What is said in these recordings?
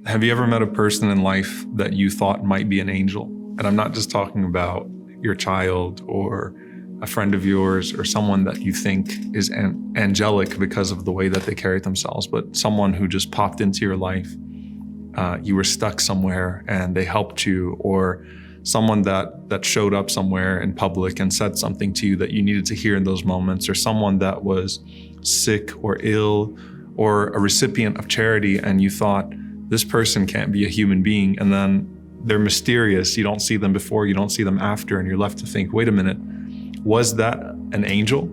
Have you ever met a person in life that you thought might be an angel? And I'm not just talking about your child or a friend of yours or someone that you think is angelic because of the way that they carry themselves, but someone who just popped into your life. You were stuck somewhere and they helped you, or someone that showed up somewhere in public and said something to you that you needed to hear in those moments, or someone that was sick or ill, or a recipient of charity and you thought, this person can't be a human being, and then they're mysterious. You don't see them before, you don't see them after, and you're left to think, wait a minute, was that an angel,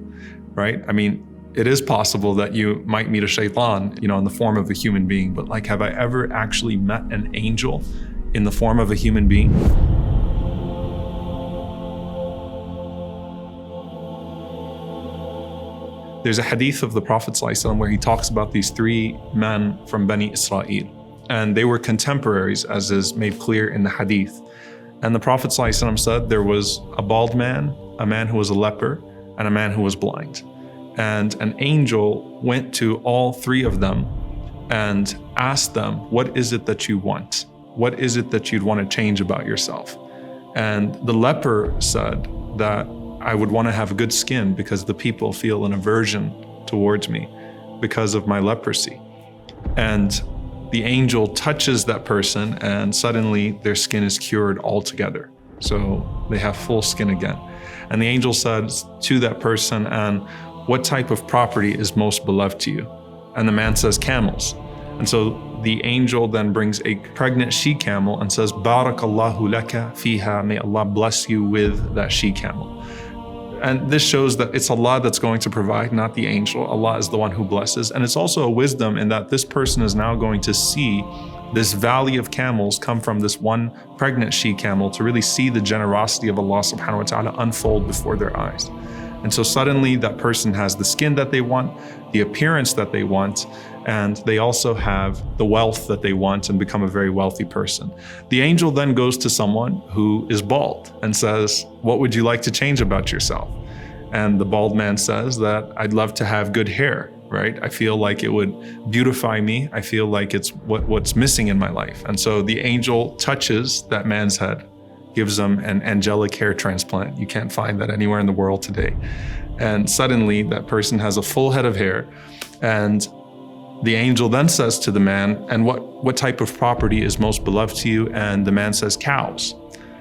right? I mean, it is possible that you might meet a shaitan, in the form of a human being, but have I ever actually met an angel in the form of a human being? There's a hadith of the Prophet ﷺ where he talks about these three men from Bani Israel. And they were contemporaries, as is made clear in the hadith. And the Prophet ﷺ said there was a bald man, a man who was a leper, and a man who was blind. And an angel went to all three of them and asked them, what is it that you want? What is it that you'd want to change about yourself? And the leper said that I would want to have good skin because the people feel an aversion towards me because of my leprosy. And the angel touches that person and suddenly their skin is cured altogether. So they have full skin again. And the angel says to that person, and what type of property is most beloved to you? And the man says, camels. And so the angel then brings a pregnant she-camel and says, Barakallahu laka fiha, may Allah bless you with that she-camel. And this shows that it's Allah that's going to provide, not the angel. Allah is the one who blesses. And it's also a wisdom in that this person is now going to see this valley of camels come from this one pregnant she-camel to really see the generosity of Allah subhanahu wa ta'ala unfold before their eyes. And so suddenly that person has the skin that they want, the appearance that they want, and they also have the wealth that they want and become a very wealthy person. The angel then goes to someone who is bald and says, what would you like to change about yourself? And the bald man says that I'd love to have good hair, right? I feel like it would beautify me. I feel like it's what's missing in my life. And so the angel touches that man's head, gives him an angelic hair transplant. You can't find that anywhere in the world today. And suddenly that person has a full head of hair. And the angel then says to the man, and what type of property is most beloved to you? And the man says, cows.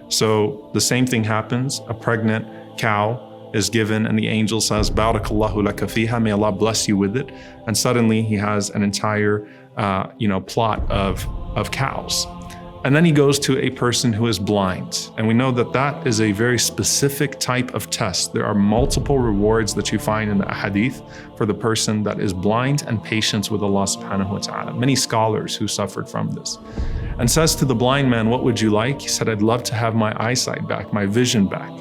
So the same thing happens. A pregnant cow is given and the angel says, Barakallahu laka fiha, may Allah bless you with it. And suddenly he has an entire plot of cows. And then he goes to a person who is blind. And we know that that is a very specific type of test. There are multiple rewards that you find in the hadith for the person that is blind and patient with Allah subhanahu wa ta'ala. Many scholars who suffered from this. And says to the blind man, what would you like? He said, I'd love to have my eyesight back, my vision back.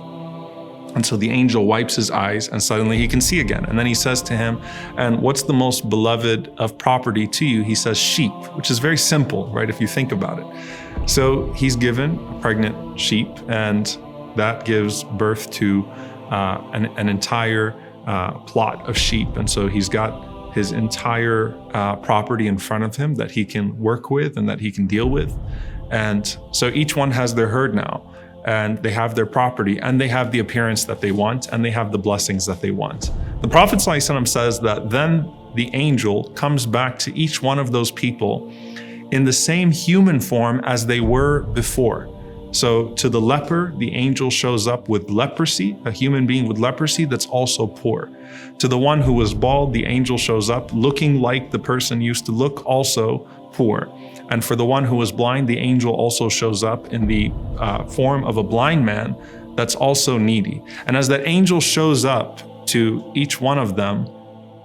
And so the angel wipes his eyes and suddenly he can see again. And then he says to him, and what's the most beloved of property to you? He says sheep, which is very simple, right? If you think about it. So he's given a pregnant sheep and that gives birth to an entire plot of sheep. And so he's got his entire property in front of him that he can work with and that he can deal with. And so each one has their herd now. And they have their property and they have the appearance that they want and they have the blessings that they want. The Prophet ﷺ says that then the angel comes back to each one of those people in the same human form as they were before. So to the leper, the angel shows up with leprosy, a human being with leprosy that's also poor. To the one who was bald, the angel shows up looking like the person used to look, also poor. And for the one who was blind, the angel also shows up in the form of a blind man that's also needy. And as that angel shows up to each one of them,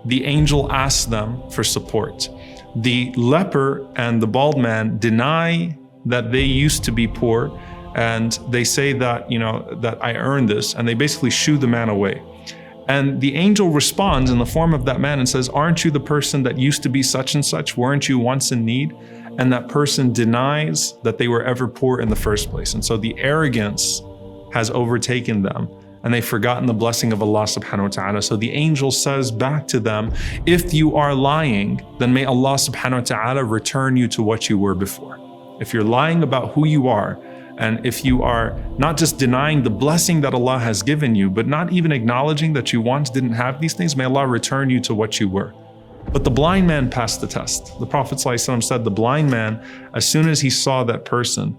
the angel asks them for support. The leper and the bald man deny that they used to be poor, and they say that, that I earned this, and they basically shoo the man away. And the angel responds in the form of that man and says, aren't you the person that used to be such and such? Weren't you once in need? And that person denies that they were ever poor in the first place. And so the arrogance has overtaken them and they've forgotten the blessing of Allah subhanahu wa ta'ala. So the angel says back to them, if you are lying, then may Allah subhanahu wa ta'ala return you to what you were before. If you're lying about who you are, and if you are not just denying the blessing that Allah has given you, but not even acknowledging that you once didn't have these things, may Allah return you to what you were. But the blind man passed the test. The Prophet ﷺ said the blind man, as soon as he saw that person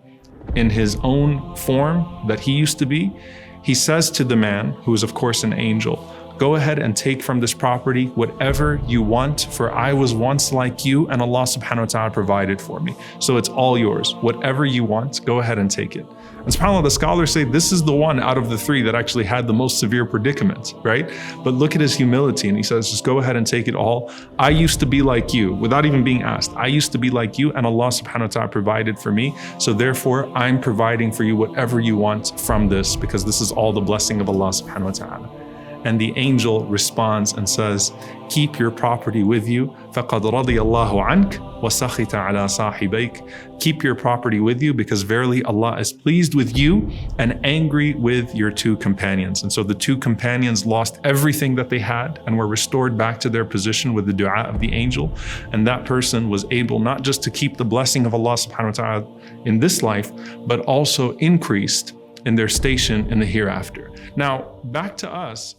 in his own form that he used to be, he says to the man, who is of course an angel, go ahead and take from this property whatever you want, for I was once like you and Allah subhanahu wa ta'ala provided for me. So it's all yours. Whatever you want, go ahead and take it. And subhanAllah, the scholars say this is the one out of the three that actually had the most severe predicament, right? But look at his humility, and he says, just go ahead and take it all. I used to be like you, without even being asked. I used to be like you and Allah subhanahu wa ta'ala provided for me. So therefore, I'm providing for you whatever you want from this, because this is all the blessing of Allah subhanahu wa ta'ala. And the angel responds and says, keep your property with you. فَقَدْ رَضِيَ اللَّهُ عَنْكَ وَسَخِطَ عَلَى صَاحِبَيْكَ. Keep your property with you, because verily Allah is pleased with you and angry with your two companions. And so the two companions lost everything that they had and were restored back to their position with the dua of the angel. And that person was able not just to keep the blessing of Allah subhanahu wa ta'ala in this life, but also increased in their station in the hereafter. Now, back to us.